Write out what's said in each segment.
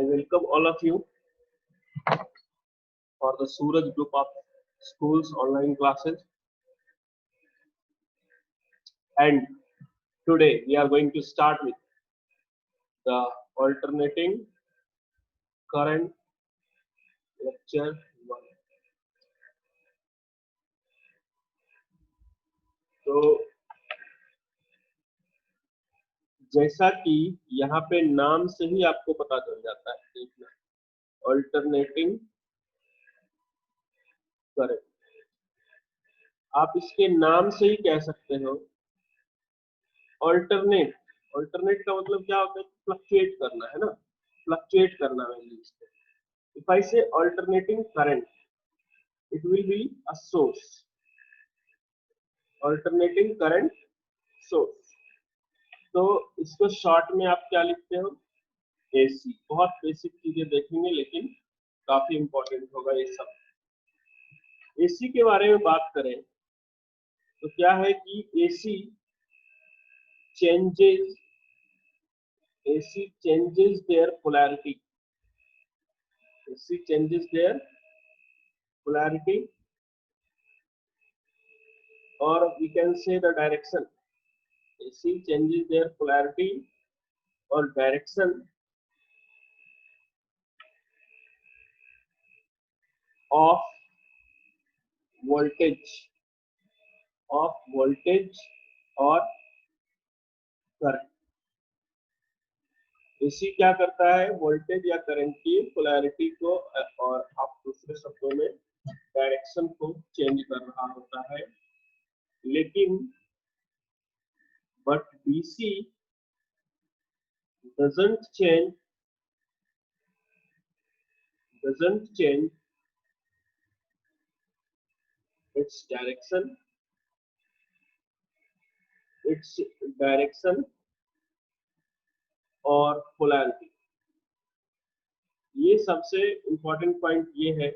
I welcome all of you for the Suraj Group of Schools online classes. And today we are going to start with the alternating current lecture 1. तो जैसा कि यहाँ पे नाम से ही आपको पता चल जाता है, देखना अल्टरनेटिंग करंट, आप इसके नाम से ही कह सकते हो अल्टरनेट। अल्टरनेट का मतलब क्या होता है? फ्लक्चुएट करना, है ना, फ्लक्चुएट करना वैल्यूज पे। इफ आई से alternating current, it will be a source, alternating current source. तो इसको शॉर्ट में आप क्या लिखते हो? एसी। बहुत बेसिक चीजें देखेंगे लेकिन काफी इंपॉर्टेंट होगा ये सब। एसी के बारे में बात करें तो क्या है कि AC changes their polarity. AC changes their polarity, or we can say the direction. AC changes their polarity or direction of voltage or current. AC क्या करता है? वोल्टेज या करंट की पोलैरिटी को और आप दूसरे शब्दों में डायरेक्शन को चेंज कर रहा होता है। लेकिन but DC doesn't change its direction और पोलैरिटी। ये सबसे इम्पोर्टेंट पॉइंट ये है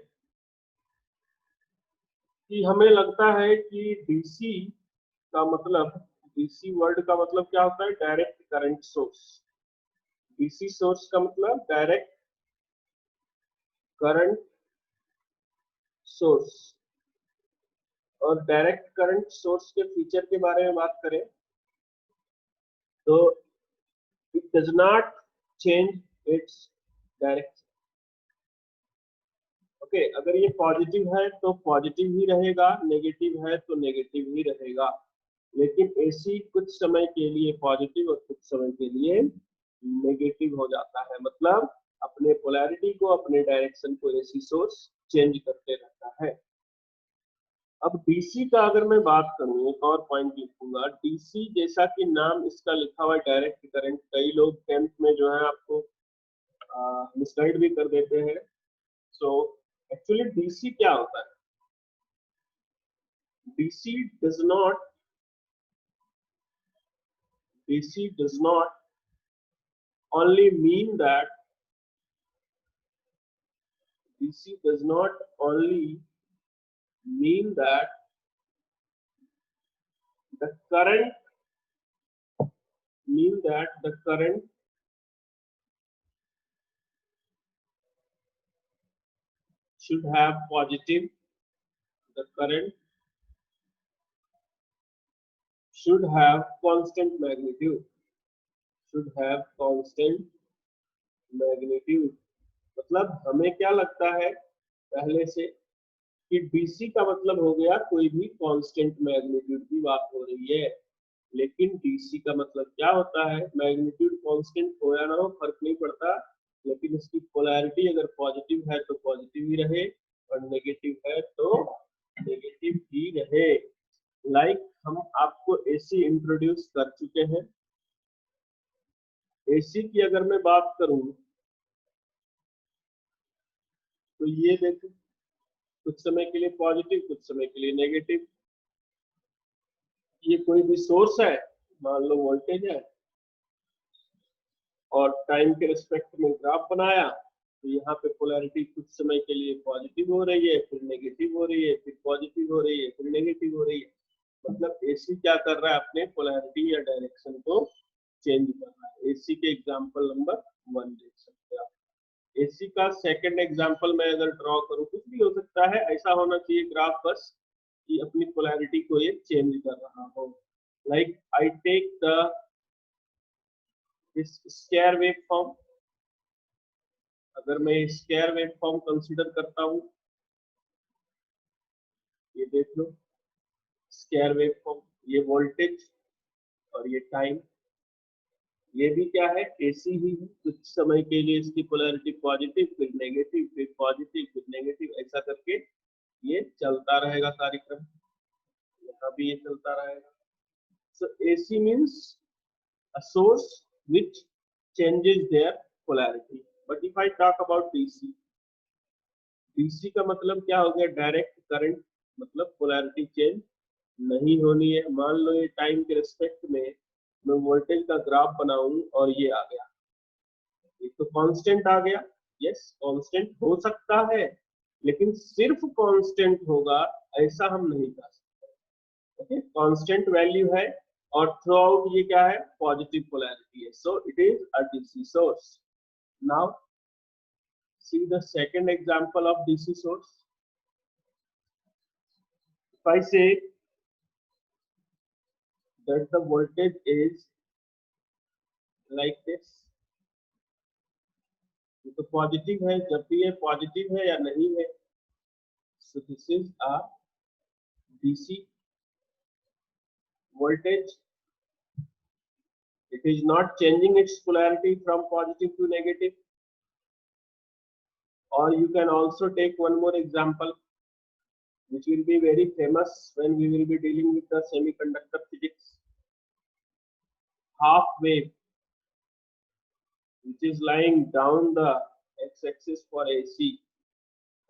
कि हमें लगता है कि डीसी का मतलब, डीसी वर्ड का मतलब क्या होता है? Direct current source. DC source का मतलब डायरेक्ट करंट सोर्स। और डायरेक्ट करंट सोर्स के फीचर के बारे में बात करें तो it does not change its direction. Okay, अगर ये पॉजिटिव है तो पॉजिटिव ही रहेगा, नेगेटिव है तो नेगेटिव ही रहेगा। लेकिन एसी कुछ समय के लिए पॉजिटिव और कुछ समय के लिए नेगेटिव हो जाता है। मतलब अपने पोलैरिटी को, अपने डायरेक्शन को एसी सोर्स चेंज करते रहता है। अब डीसी का अगर मैं बात करूं, एक और पॉइंट लिखूंगा। डीसी जैसा कि नाम इसका लिखा हुआ है डायरेक्ट करंट, कई लोग 10th में जो है आपको मिसगाइड भी कर देते हैं। सो एक्चुअली डीसी क्या होता है? DC does not only mean that DC does not only mean that the current should have positive, the current should have constant magnitude, मतलब हमें क्या लगता है पहले से कि डीसी का मतलब हो गया कोई भी कांस्टेंट मैग्नीट्यूड की बात हो रही है। लेकिन डीसी का मतलब क्या होता है? मैग्नीट्यूड कांस्टेंट हो या ना हो फर्क नहीं पड़ता, लेकिन इसकी पोलैरिटी अगर पॉजिटिव है तो पॉजिटिव ही रहे और नेगेटिव है तो नेगेटिव ही रहे। लाइक हम आपको एसी इंट्रोड्यूस कर चुके हैं। एसी की अगर मैं बात करूं तो ये देखो, कुछ समय के लिए पॉजिटिव, कुछ समय के लिए नेगेटिव। ये कोई भी सोर्स है, मान लो वोल्टेज है, और टाइम के रिस्पेक्ट में ग्राफ बनाया तो यहाँ पे पोलैरिटी कुछ समय के लिए पॉजिटिव हो रही है, फिर नेगेटिव हो रही है, फिर पॉजिटिव हो रही है, फिर नेगेटिव हो रही है। मतलब एसी क्या कर रहा है? अपने पोलैरिटी या डायरेक्शन को चेंज कर रहा है। एसी के एग्जांपल नंबर 1 देख सकते हैं आप। एसी का सेकंड एग्जांपल मैं अगर ड्रॉ करूं, कुछ भी हो सकता है, ऐसा होना चाहिए ग्राफ बस कि अपनी पोलैरिटी को ये चेंज कर रहा हो। Like I take the this square waveform, अगर मैं स्क्वायर वेव फॉर्म कंसीडर करता हूं, ये देख लो स्क्वायर वेव फॉर्म, ये वोल्टेज और ये टाइम, ये भी क्या है, एसी ही है। कुछ समय के लिए इसकी पोलैरिटी पॉजिटिव, फिर नेगेटिव, फिर पॉजिटिव, फिर नेगेटिव, ऐसा करके ये चलता रहेगा कार्यक्रम, यहाँ भी ये चलता रहेगा। So AC means a source which changes their polarity. But if I talk about DC, DC का मतलब क्या हो गया, डायरेक्ट करंट, मतलब पोलैरिटी चेंज नहीं होनी है। मान लो ये टाइम के रिस्पेक्ट में मैं वोल्टेज का ग्राफ बनाऊं और ये आ गया, ये तो कांस्टेंट आ गया। यस, कांस्टेंट हो सकता है, लेकिन सिर्फ कांस्टेंट होगा ऐसा हम नहीं कह सकते। ओके, कांस्टेंट वैल्यू है और थ्रू आउट ये क्या है, पॉजिटिव पोलैरिटी है। So it is a DC source. Now see the second example of DC source. If I से that the voltage is like this, ये तो पॉजिटिव है, जब भी ये पॉजिटिव है या नहीं है, so this is a DC voltage. It is not changing its polarity from positive to negative. Or you can also take one more example, which will be very famous when we will be dealing with the semiconductor physics. Half wave, which is lying down the x-axis for AC,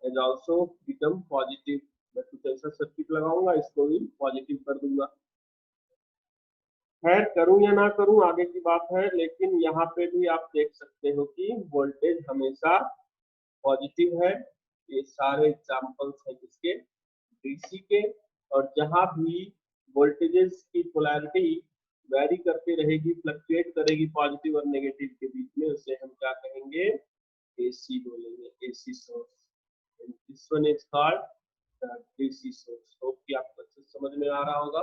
has also become positive. मैं कुछ ऐसा circuit लगाऊंगा, इसको भी positive कर दूंगा। खैर, करूं या ना करूं आगे की बात है, लेकिन यहाँ पे भी आप देख सकते हो कि वोल्टेज हमेशा पॉजिटिव है। ये सारे एग्जांपल्स हैं किसके, डीसी के। और जहां भी वोल्टेजेस की पोलैरिटी वैरी करती रहेगी, फ्लक्चुएट करेगी पॉजिटिव और नेगेटिव के बीच में, उसे हम क्या कहेंगे, एसी बोलेंगे, AC source. This one is called DC source. Hope कि आपको अच्छे समझ में आ रहा होगा।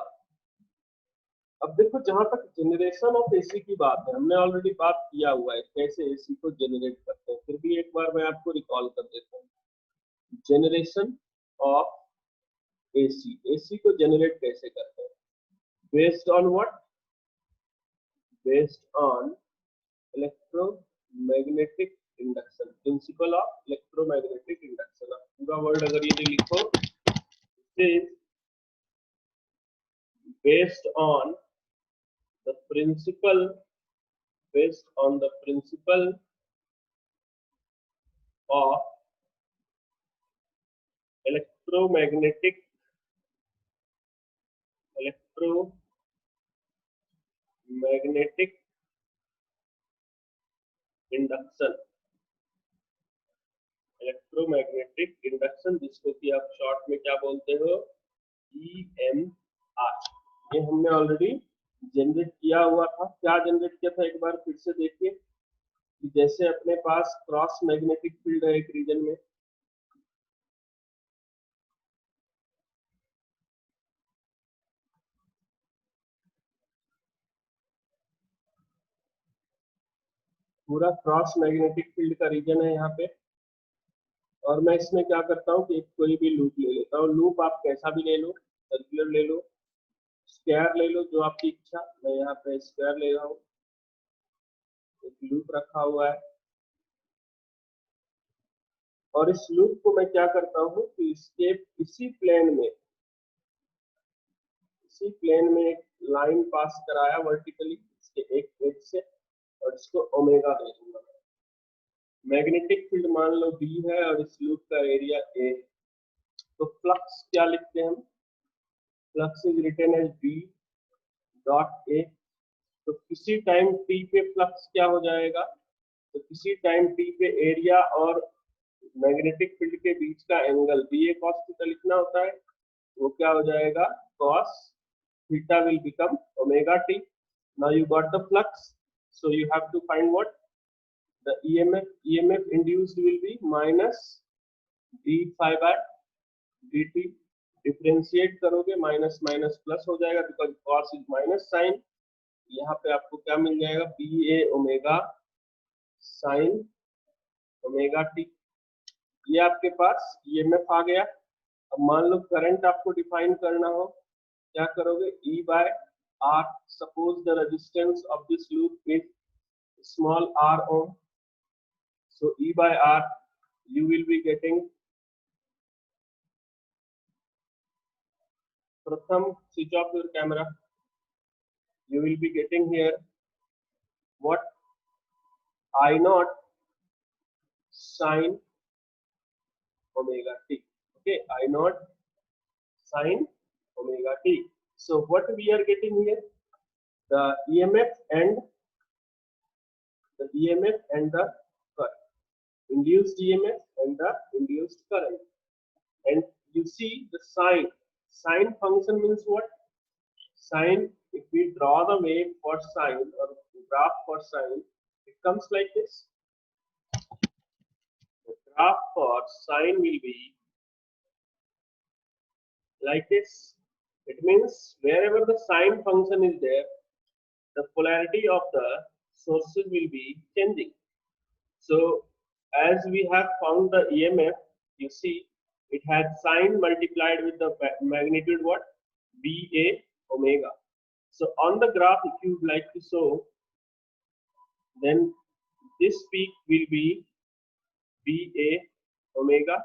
अब देखो, जहां तक जनरेशन ऑफ एसी की बात है, हमने ऑलरेडी बात किया हुआ है कैसे एसी को जनरेट करते हैं, फिर भी एक बार मैं आपको रिकॉल कर देता हूँ। जनरेशन ऑफ एसी, एसी को जनरेट कैसे करते हैं, based on what, based on electromagnetic induction, principle of electromagnetic induction. पूरा वर्ड अगर ये लिखो, based on the principle, based on the principle of electromagnetic induction, electromagnetic induction, जिसको कि आप शॉर्ट में क्या बोलते हो, EMR। ये हमने ऑलरेडी जनरेट किया हुआ था। क्या जनरेट किया था, एक बार फिर से देखिए कि जैसे अपने पास क्रॉस मैग्नेटिक फील्ड है एक रीजन में, पूरा क्रॉस मैग्नेटिक फील्ड का रीजन है यहाँ पे, और मैं इसमें क्या करता हूँ कि कोई भी लूप ले लेता हूँ। लूप आप कैसा भी ले लो, सर्कुलर ले लो, स्क्वायर ले लो, जो आपकी इच्छा। मैं यहाँ पे स्क्वायर ले रहा हूँ, एक लूप रखा हुआ है, और इस लूप को मैं क्या करता हूँ कि इसके इसी प्लेन में एक लाइन पास कराया वर्टिकली इसके एक एज से, और इसको ओमेगा दे दूंगा। मैग्नेटिक फील्ड मान लो B है और इस लूप का एरिया A, तो फ्लक्स क्या लिखते हैं हम, flux is written as B dot A। तो किसी टाइम T पे फ्लक्स क्या हो जाएगा, तो किसी टाइम T पे एरिया और मैग्नेटिक फील्ड के बीच का एंगल BA cos थीटा लिखना होता है, वो क्या हो जाएगा, cos theta will become omega t. Now you got the flux, so you have to find what, the EMF induced will be minus d phi by dt. Differentiate करोगे minus minus plus हो जाएगा because cos is minus sine. यहाँ पे आपको क्या मिल जाएगा, B A omega sine omega T. ये आपके पास ईएमएफ आ गया। अब मान लो करंट आपको डिफाइन करना हो, क्या करोगे, E by R। Suppose the resistance of this loop is small r ohm, so E by R you will be getting, Pratham switch off your camera, you will be getting here what, I naught sin omega t, okay, I naught sin omega t. So what we are getting here, the EMF and the current, induced EMF and the induced current. And you see the sine function means what, sine, if we draw the wave for sine or graph for sine, it comes like this. The graph for sine will be like this. It means wherever the sine function is there, the polarity of the sources will be changing. So as we have found the EMF, you see it had sine multiplied with the magnitude what, BA omega. So on the graph, if you would like to show, then this peak will be BA omega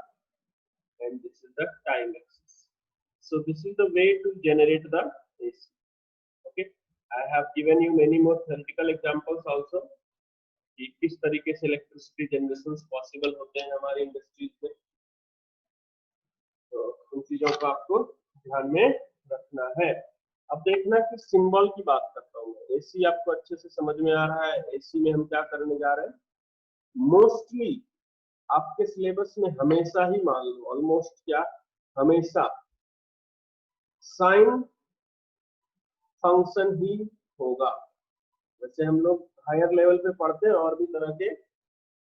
and this is the time axis. So this is the way to generate the AC. Okay, I have given you many more theoretical examples also कि किस तरीके से electricity generation possible होते हैं हमारे industries में। तो उन चीजों को आपको ध्यान में रखना है। अब देखना कि सिंबल की बात करता हूँ। एसी आपको अच्छे से समझ में आ रहा है। एसी में हम क्या करने जा रहे हैं, मोस्टली आपके सिलेबस में हमेशा ही, मान लो ऑलमोस्ट क्या, हमेशा साइन फंक्शन ही होगा। वैसे हम लोग हायर लेवल पे पढ़ते हैं और भी तरह के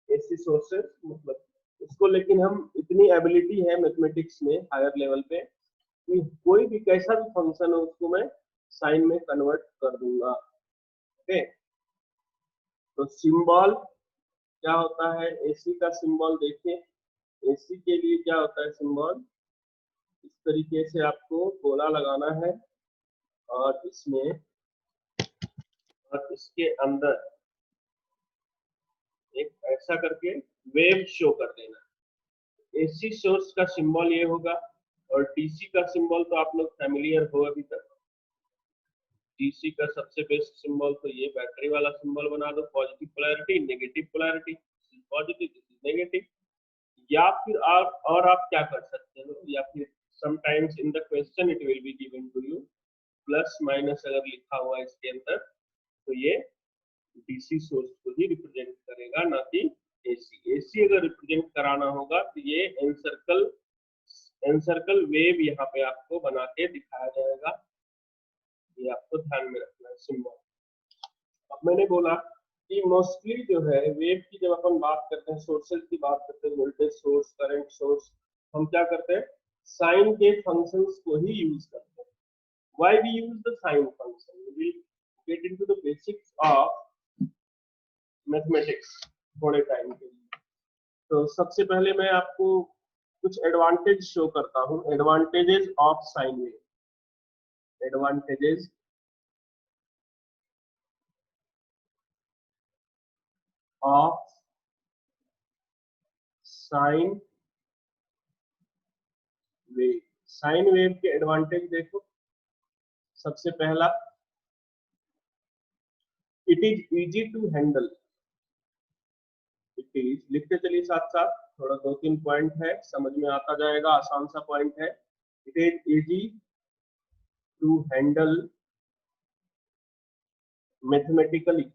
एसी सोर्सेस, मतलब उसको, लेकिन हम इतनी एबिलिटी है मैथमेटिक्स में हायर लेवल पे कि कोई भी कैसा भी फंक्शन हो उसको मैं साइन में कन्वर्ट कर दूंगा। ओके, तो सिंबल क्या होता है, एसी का सिंबल देखिए। एसी के लिए क्या होता है सिंबल, इस तरीके से आपको गोला लगाना है और इसमें और इसके अंदर एक ऐसा करके वेव शो कर देना। एसी सोर्स का सिंबल ये होगा और डीसी का सिंबल तो आप लोग फैमिलियर हो अभी तक। डीसी का सबसे बेस्ट सिंबल तो ये बैटरी वाला सिंबल बना दो, positive polarity negative polarity, positive this is negative. या फिर आप क्या कर सकते हो, या फिर sometimes in the question it will be given to you plus minus अगर लिखा हुआ है इसके अंदर, तो ये डीसी सोर्स को ही रिप्रेजेंट करेगा, ना कि एसी। एसी अगर रिप्रेजेंट कराना होगा तो ये एनसर्कल वेव यहाँ पे आपको बना के दिखाया जाएगा। ये आपको ध्यान में रखना है सिंबल। अब मैंने बोला कि मोस्टली जो है वेव की जब अपन बात करते हैं, सोर्सेज की बात करते हैं, वोल्टेज सोर्स, करंट सोर्स, हम क्या करते हैं, साइन के फंक्शंस को ही यूज करते हैं। Why we use the sine function? We will get into the basics of mathematics थोड़े टाइम के लिए। तो सबसे पहले मैं आपको कुछ एडवांटेज शो करता हूँ। Advantages of sine wave, advantages of sine wave. Sine wave के एडवांटेज देखो। सबसे पहला, it is easy to handle. It is, लिखते चलिए साथ साथ, थोड़ा 2-3 पॉइंट है, समझ में आता जाएगा, आसान सा पॉइंट है। It is easy to handle mathematically.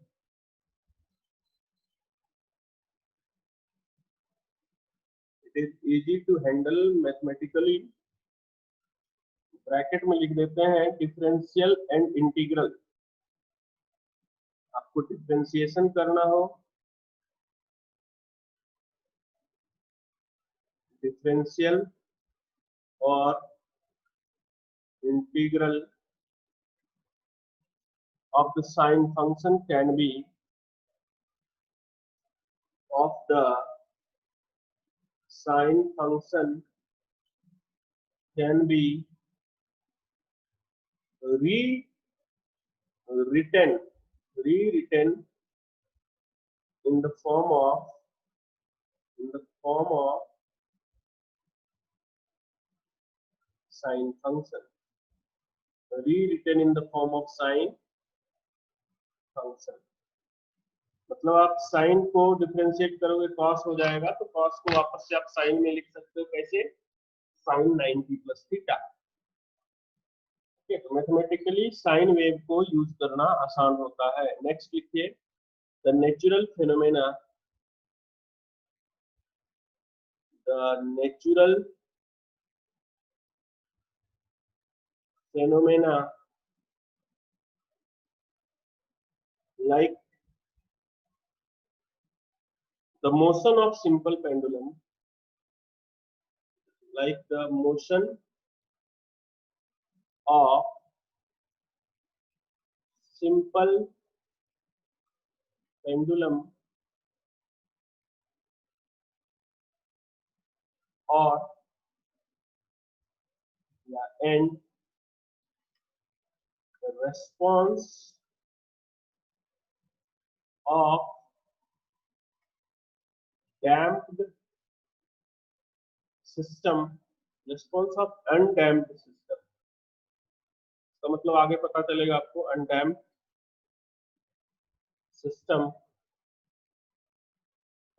It is easy to handle mathematically, bracket में लिख देते हैं डिफरेंशियल एंड इंटीग्रल। आपको डिफरेंशिएशन करना हो differential or integral of the sine function can be of the sine function can be rewritten in the form of sine function, rewritten in the form of sine function। मतलब आप sign को differentiate करोगे cos हो जाएगा, तो cos को वापस से आप साइन में लिख सकते हो, कैसे? Sine 90 plus theta. ठीक है, तो मैथमेटिकली साइन वेव को यूज करना आसान होता है। नेक्स्ट लिखिए, the natural phenomena like the motion of simple pendulum, like the motion of simple pendulum or and the response of damped system, response of undamped system। तो मतलब आगे पता चलेगा आपको, undamped system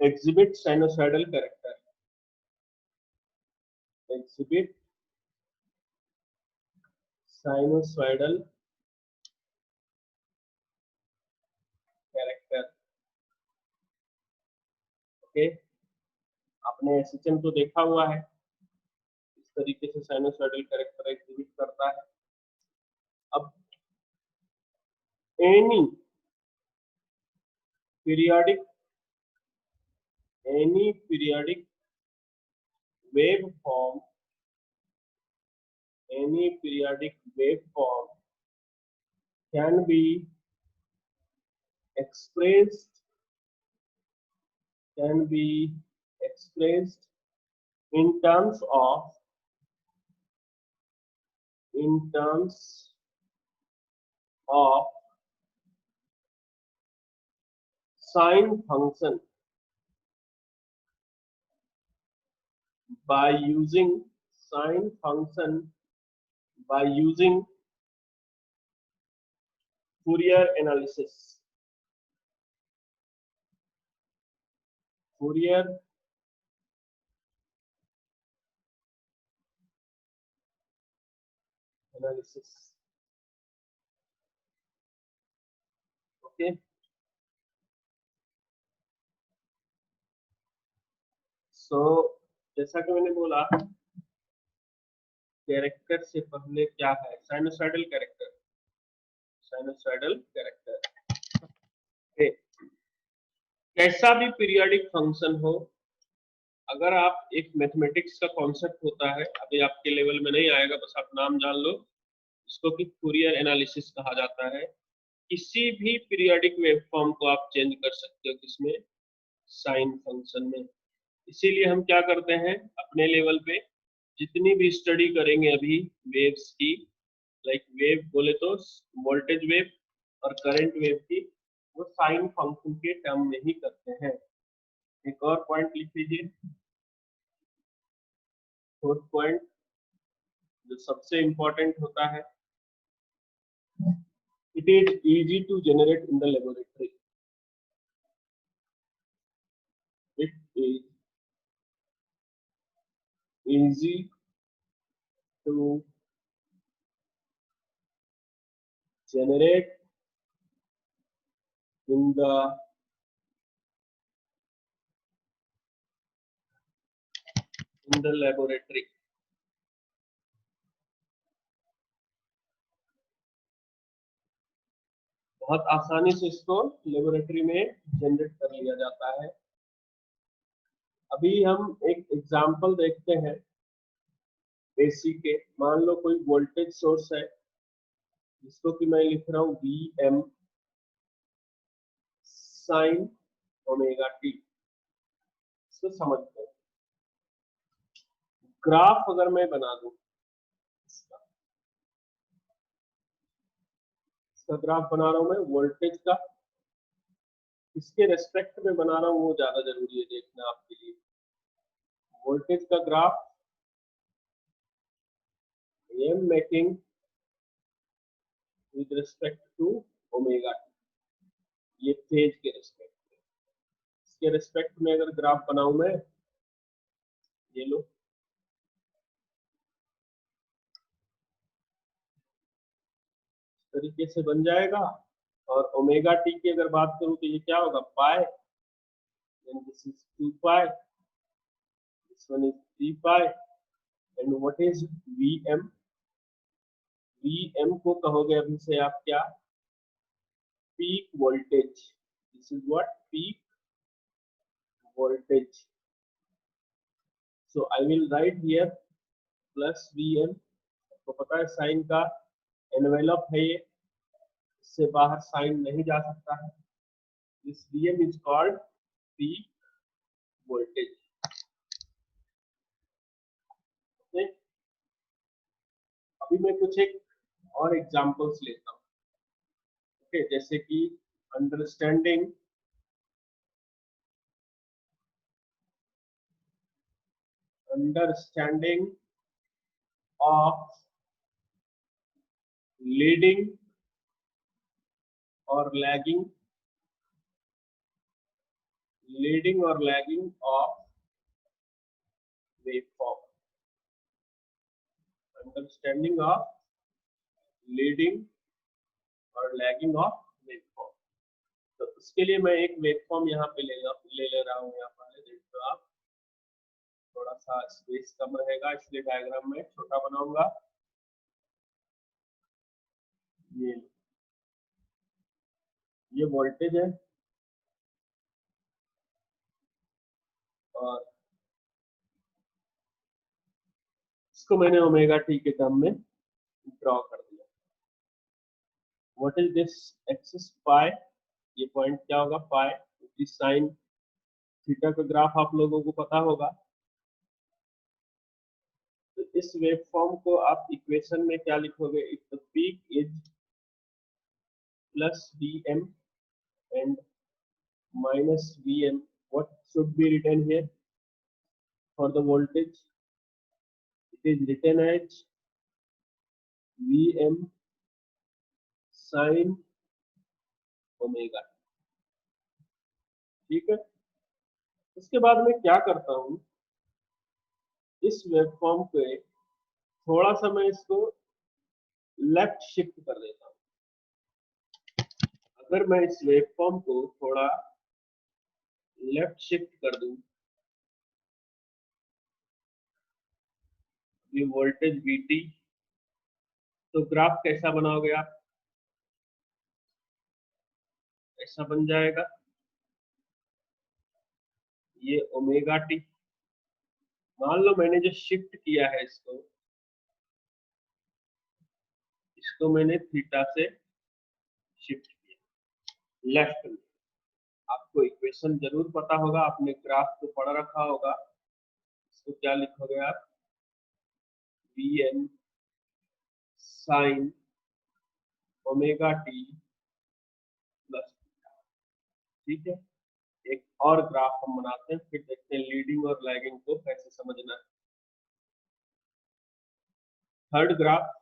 exhibit sinusoidal character, exhibit sinusoidal character। Okay, आपने SHM तो देखा हुआ है, इस तरीके से साइनोसॉइडल कैरेक्टर एग्जिबिट करता है। अब any periodic waveform, any periodic waveform can be expressed in terms of sine function by using Fourier analysis। Fourier analysis। Okay, so जैसा कि मैंने बोला, कैरेक्टर से पहले क्या है? Sinusoidal character. कैसा भी पीरियोडिक फंक्शन हो, अगर आप एक मैथमेटिक्स का कॉन्सेप्ट होता है, अभी आपके लेवल में नहीं आएगा, बस आप नाम जान लो इसको, कि फूरियर एनालिसिस कहा जाता है। किसी भी पीरियोडिक वेवफॉर्म को आप चेंज कर सकते हो, किसमें? साइन फंक्शन में। इसीलिए हम क्या करते हैं अपने लेवल पे, जितनी भी स्टडी करेंगे अभी वेव्स की, लाइक वेव बोले तो वोल्टेज वेव और करंट वेव की, वो साइन फंक्शन के टर्म में ही करते हैं। एक और पॉइंट लिख लीजिए, फोर्थ पॉइंट जो सबसे इंपॉर्टेंट होता है, it is easy to generate in the laboratory. इट इज easy to generate in the laboratory। बहुत आसानी से इसको लेबोरेटरी में जनरेट कर लिया जाता है। अभी हम एक एग्जांपल देखते हैं एसी के। मान लो कोई वोल्टेज सोर्स है जिसको कि मैं लिख रहा हूँ V m sine omega t. इसको समझते हैं। ग्राफ अगर मैं बना दूं, इसका ग्राफ बना रहा हूं मैं वोल्टेज का, किसके रेस्पेक्ट में बना रहा हूँ वो ज्यादा जरूरी है देखना आपके लिए। वोल्टेज का graph I am making with respect to omega T, ये फेज के रेस्पेक्ट में। इसके रेस्पेक्ट में अगर ग्राफ बनाऊं मैं, ये लो, इस तरीके से बन जाएगा। और ओमेगा टी की अगर बात करूं तो ये क्या होगा, पाई, then this is 2 pi, this one is 3 pi, and what is Vm? Vm को कहोगे अभी से आप क्या, peak voltage. This is what, peak voltage. So I will write here plus Vm। आपको पता है साइन का एनवेलप है ये, इससे बाहर साइन नहीं जा सकता है। This Vm is called peak voltage. अभी मैं कुछ एक और एग्जांपल्स लेता हूँ। ओके, जैसे कि अंडरस्टैंडिंग ऑफ लीडिंग और lagging of waveform. Understanding of leading और लैगिंग ऑफ वेवफॉर्म। तो उसके लिए मैं एक वेवफॉर्म यहाँ पे ले रहा हूँ। यहाँ पर देखो आप, थोड़ा सा स्पेस कम रहेगा इसलिए डायग्राम में छोटा बनाऊंगा। ये वोल्टेज है और इसको मैंने ओमेगा टी के टर्म में ड्रॉ कर दिया। व्हाट इज दिस एक्सिस, पाई। ये पॉइंट क्या होगा, पाई, क्योंकि साइन थीटा का ग्राफ आप लोगों को पता होगा। तो इस वेवफॉर्म को आप इक्वेशन में क्या लिखोगे, if the peak is plus Vm and minus Vm, what should be written here for the voltage? It is written as Vm sin omega. ठीक है, उसके बाद मैं क्या करता हूँ, इस वेवफॉर्म पे थोड़ा सा मैं इसको लेफ्ट शिफ्ट कर देता हूँ। अगर मैं इस वेवफॉर्म को थोड़ा लेफ्ट शिफ्ट कर दूं, ये वोल्टेज Vt, तो ग्राफ कैसा बनाओगे आप, ऐसा बन जाएगा। ये ओमेगा टी, मान लो मैंने जो शिफ्ट किया है इसको मैंने थीटा से शिफ्ट किया लेफ्ट में। आपको इक्वेशन जरूर पता होगा, आपने ग्राफ को पढ़ रखा होगा। इसको क्या लिखोगे आप, Vm sign omega T plus. ठीक है, एक और ग्राफ हम बनाते हैं, फिर देखते हैं लीडिंग और लैगिंग को कैसे समझना है। Third graph,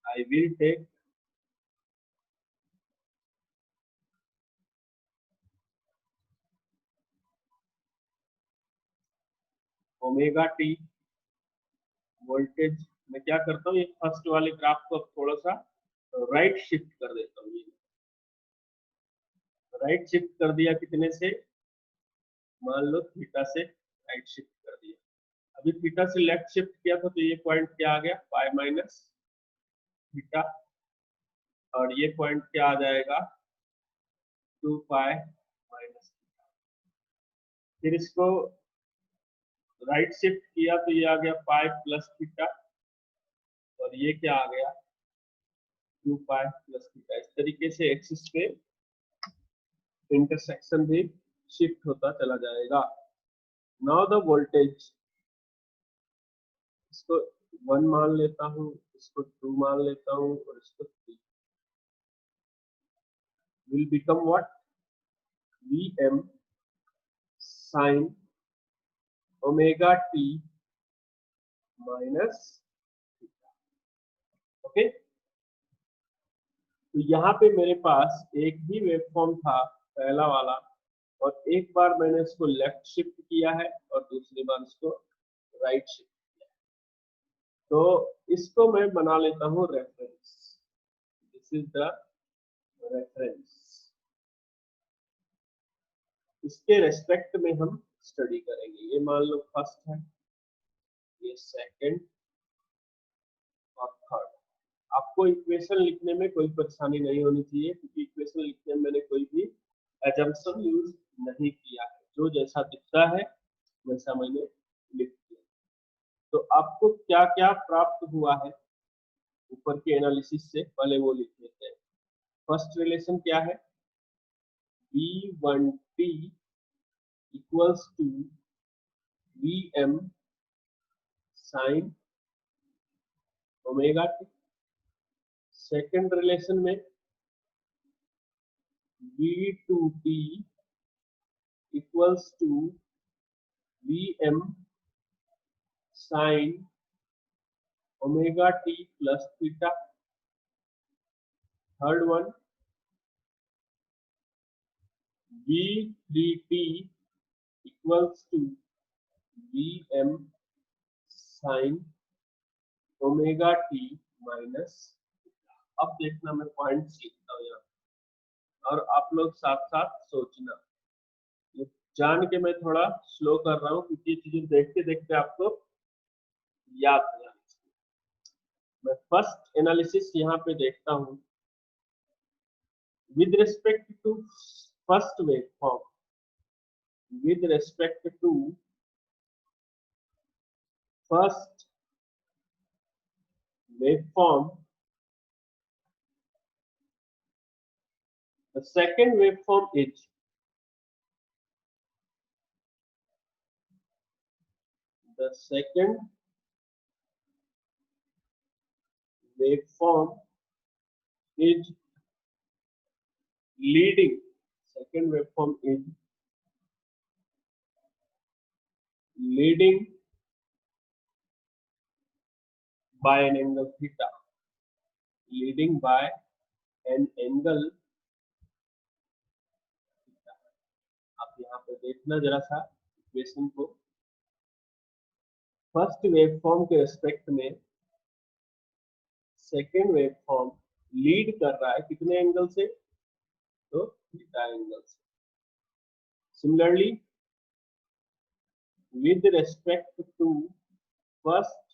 I will take omega T voltage. मैं क्या करता हूँ, ये फर्स्ट वाले ग्राफ को अब थोड़ा सा राइट शिफ्ट कर देता हूँ। ये राइट शिफ्ट कर दिया, कितने से, मान लो थीटा से राइट शिफ्ट कर दिया। अभी थीटा से लेफ्ट शिफ्ट किया था तो ये पॉइंट क्या आ गया, पाई माइनस थीटा, और ये पॉइंट क्या आ जाएगा, 2 पाई माइनस थीटा। फिर इसको राइट शिफ्ट किया तो ये आ गया 5 प्लस थीटा, और ये क्या आ गया 2 पाई प्लस थीटा। इस तरीके से एक्सिस पे इंटरसेक्शन भी शिफ्ट होता चला जाएगा। नाउ द वोल्टेज, इसको 1 मान लेता हूँ, इसको 2 मान लेता हूँ, और इसको 3, will become what, Vm sin omega t minus theta. Okay, तो यहाँ पे मेरे पास एक ही वेवफॉर्म था, पहला वाला, और एक बार मैंने इसको लेफ्ट शिफ्ट किया है और दूसरी बार इसको राइट शिफ्ट किया है। तो इसको मैं बना लेता हूँ reference. This is the reference. इसके रेस्पेक्ट में हम स्टडी करेंगे। ये मान लो फर्स्ट है, ये सेकंड और थर्ड। आपको इक्वेशन लिखने में कोई परेशानी नहीं होनी चाहिए, क्योंकि इक्वेशन लिखने में मैंने कोई भी एजम्पशन यूज नहीं किया है। जो जैसा दिखता है वैसा मैंने लिख दिया। तो आपको क्या क्या प्राप्त हुआ है ऊपर के एनालिसिस से, पहले वो लिख लेते हैं। फर्स्ट रिलेशन क्या है, V1t equals to Vm sin omega t। Second relation में V2t equals to Vm sin omega t plus theta. Third one V3t equals to Vm sin omega t minus. अब देखना, मैं पॉइंट्स लिखता हूँ यहाँ, और आप लोग साथ साथ सोचना। ये जान के मैं थोड़ा स्लो कर रहा हूँ, क्योंकि ये चीजें देखते देखते आपको याद हो जानी चाहिए। मैं फर्स्ट एनालिसिस यहाँ पे देखता हूँ। With respect to first waveform, with respect to first waveform, the second waveform is the second waveform is leading. Second waveform is leading by an angle theta. Leading by an angle theta. आप यहाँ पे देखना जरा सा equation को। First waveform के respect में second waveform lead कर रहा है कितने एंगल से, तो थीटा एंगल से। Similarly with respect to first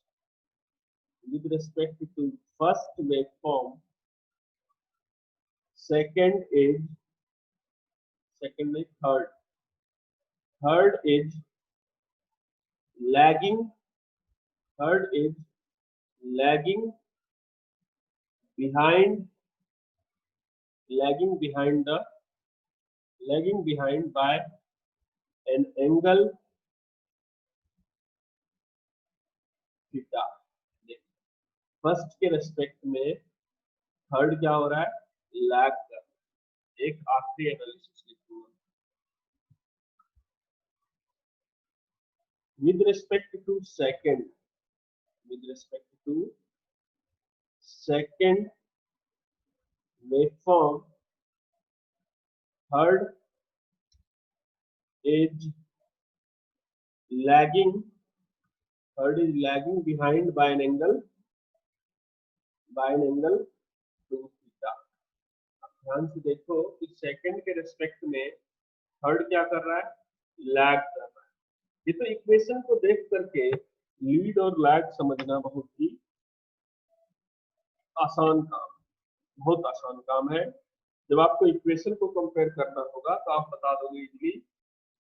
waveform, second is third is lagging, behind by an angle theta। First के रेस्पेक्ट में थर्ड क्या हो रहा है, लैग कर। एक आखिरी एनालिसिस लिखूंगा। with respect to second waveform, third is lagging behind by an angle 2 theta। ध्यान से देखो कि सेकंड के रेस्पेक्ट में थर्ड क्या कर रहा है, लैग कर रहा है। ये तो इक्वेशन को देख करके लीड और लैग समझना बहुत ही आसान काम, बहुत आसान काम है। जब आपको इक्वेशन को कंपेयर करना होगा तो आप बता दोगे इजीली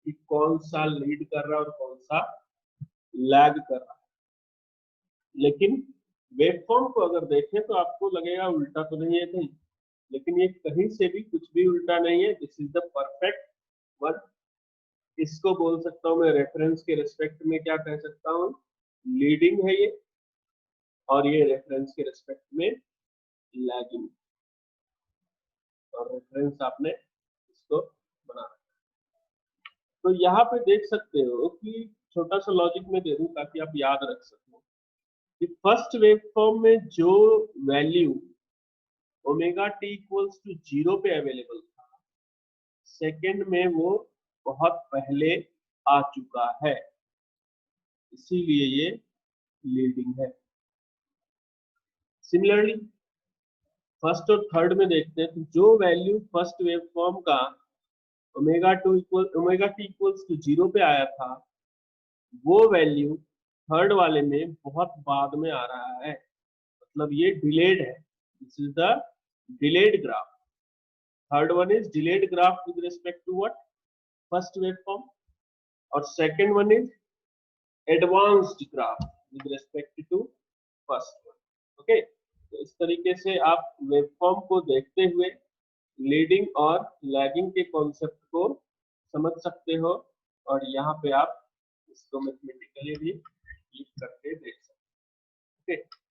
कि कौन सा लीड कर रहा है और कौन सा लैग कर रहा है। लेकिन वेवफॉर्म को अगर देखें तो आपको लगेगा उल्टा तो नहीं है कहीं, लेकिन ये कहीं से भी कुछ भी उल्टा नहीं है। This is the perfect one. इसको बोल सकता हूँ मैं रेफरेंस के रिस्पेक्ट में क्या कह सकता हूँ, लीडिंग है ये, और ये रेफरेंस के रिस्पेक्ट में लैगिंग, और रेफरेंस आपने इसको बना। तो यहाँ पे देख सकते हो कि छोटा सा लॉजिक में दे दूं ताकि आप याद रख सको कि फर्स्ट वेव फॉर्म में जो value omega t equals to 0 पे अवेलेबल था, सेकंड में वो बहुत पहले आ चुका है, इसीलिए ये लीडिंग है। सिमिलरली फर्स्ट और थर्ड में देखते हैं, तो जो वैल्यू फर्स्ट वेव फॉर्म का ओमेगा टी इक्वल्स टू 0 पे आया था, वो वैल्यू थर्ड वाले में बहुत बाद में आ रहा है, मतलब ये डिलेड है। This is the delayed graph. Third one is delayed graph with respect to what, first wave form, और second one is advanced graph with respect to first one. Okay, तो इस तरीके से आप वेवफॉर्म को देखते हुए लीडिंग और लैगिंग के कॉन्सेप्ट को समझ सकते हो, और यहाँ पे आप इसको मैथमेटिकली भी लिख करके देख सकते हो। ओके।